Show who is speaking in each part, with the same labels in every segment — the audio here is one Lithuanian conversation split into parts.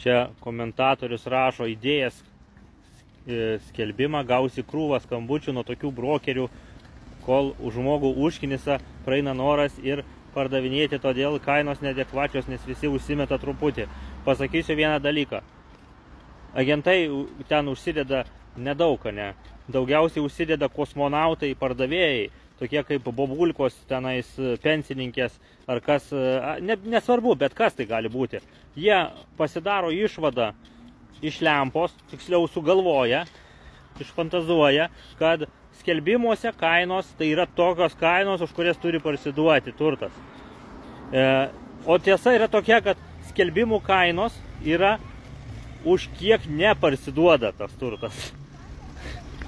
Speaker 1: Čia komentatorius rašo, įdėjęs skelbimą gausi krūvą skambučių nuo tokių brokerių, kol žmogų užknisa, praeina noras ir pardavinėti, todėl kainos neadekvačios, nes visi užsimeta truputį. Pasakysiu vieną dalyką. Agentai ten užsideda nedaug, ne? Daugiausiai užsideda kosmonautai, pardavėjai, tokie kaip bobulkos, tenais pensininkės, ar kas, nesvarbu, bet kas tai gali būti. Jie pasidaro išvadą iš lempos, tiksliau sugalvoja, išfantazuoja, kad skelbimuose kainos tai yra tokios kainos, už kurias turi parsiduoti turtas. O tiesa yra tokia, kad skelbimų kainos yra už kiek neparsiduoda tas turtas.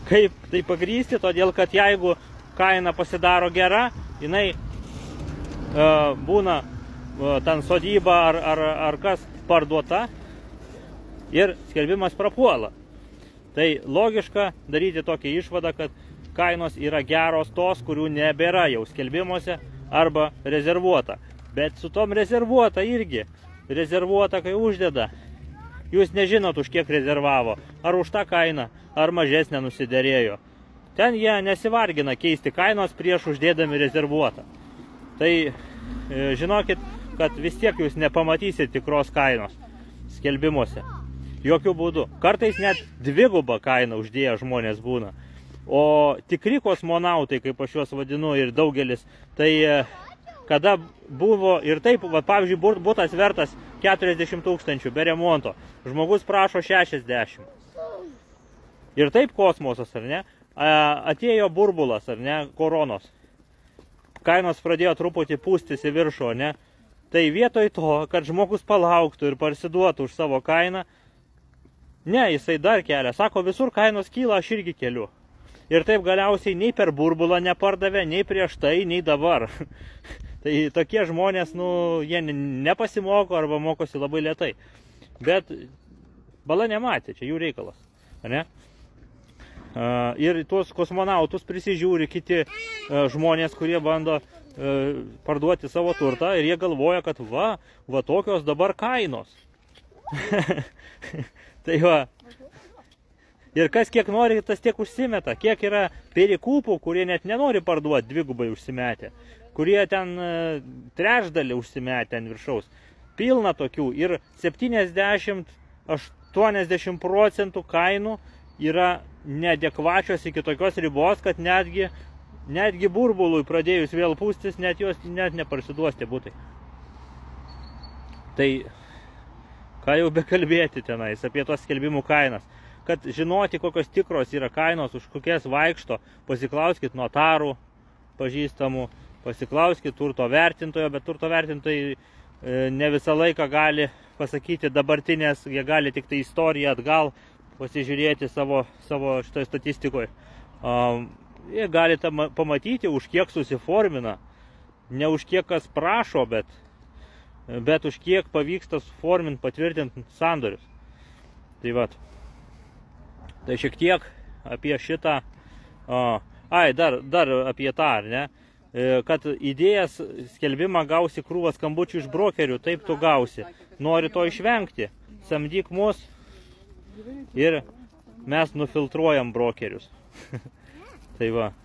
Speaker 1: Kaip tai pagrysti? Todėl, kad jeigu kaina pasidaro gera, jinai būna ten sodyba ar kas parduota ir skelbimas prapuola. Tai logiška daryti tokią išvadą, kad kainos yra geros tos, kurių nebėra jau skelbimuose arba rezervuota. Bet su tom rezervuota irgi. Rezervuota, kai uždeda. Jūs nežinot, už kiek rezervavo. Ar už tą kainą, ar mažesnę nusiderėjo. Ten jie nesivargina keisti kainos prieš uždėdami rezervuotą. Tai žinokit, kad vis tiek jūs nepamatysit tikros kainos skelbimuose. Jokių būdų. Kartais net dvigubą kainą uždėję žmonės būna. O tikri kosmonautai, kaip aš juos vadinu ir daugelis, tai kada buvo ir taip, va, pavyzdžiui, butas vertas 40 000 be remonto, žmogus prašo 60. Ir taip kosmosas, ar ne? Atėjo burbulas, ar ne, koronos. Kainos pradėjo truputį pūstis į viršų, ne? Tai vietoj to, kad žmogus palauktų ir parsiduotų už savo kainą, ne, jisai dar kelia. Sako, visur kainos kyla, aš irgi keliu. Ir taip galiausiai nei per burbulą nepardavė, nei prieš tai, nei dabar. Tai tokie žmonės, nu, jie nepasimoko arba mokosi labai lėtai. Bet bala nematė, čia jų reikalas, ne? Ir tuos kosmonautus prisižiūri kiti žmonės, kurie bando parduoti savo turtą ir jie galvoja, kad va tokios dabar kainos. Tai va. Ir kas kiek nori, tas tiek užsimeta. Kiek yra perikūpų, kurie net nenori parduoti, dvigubai užsimetę. Kurie ten trečdalį užsimetę ant viršaus. Pilna tokių. Ir 70-80% kainų yra neadekvačios iki tokios ribos, kad netgi burbului pradėjus vėl pūstis, net jos net neparsiduos tie butai. Tai ką jau bekalbėti tenais apie tos skelbimų kainas. Kad žinoti, kokios tikros yra kainos, už kokias vaikšto, pasiklauskit notarų pažįstamų, pasiklauskit turto vertintojo, bet turto vertintojai ne visą laiką gali pasakyti dabartinės, jie gali tik tai istoriją atgal pasižiūrėti savo šitoje statistikoje. Jie gali pamatyti, už kiek susiformina, ne už kiek kas prašo, bet už kiek pavyksta suforminti, patvirtinti sandorius. Tai vat. Tai šiek tiek apie šitą, dar apie tą, ar ne? Kad įdėjęs skelbimą gausi krūvą skambučių iš brokerių, taip tu gausi. Nori to išvengti, samdyk mus ir mes nufiltruojam brokerius. Tai va.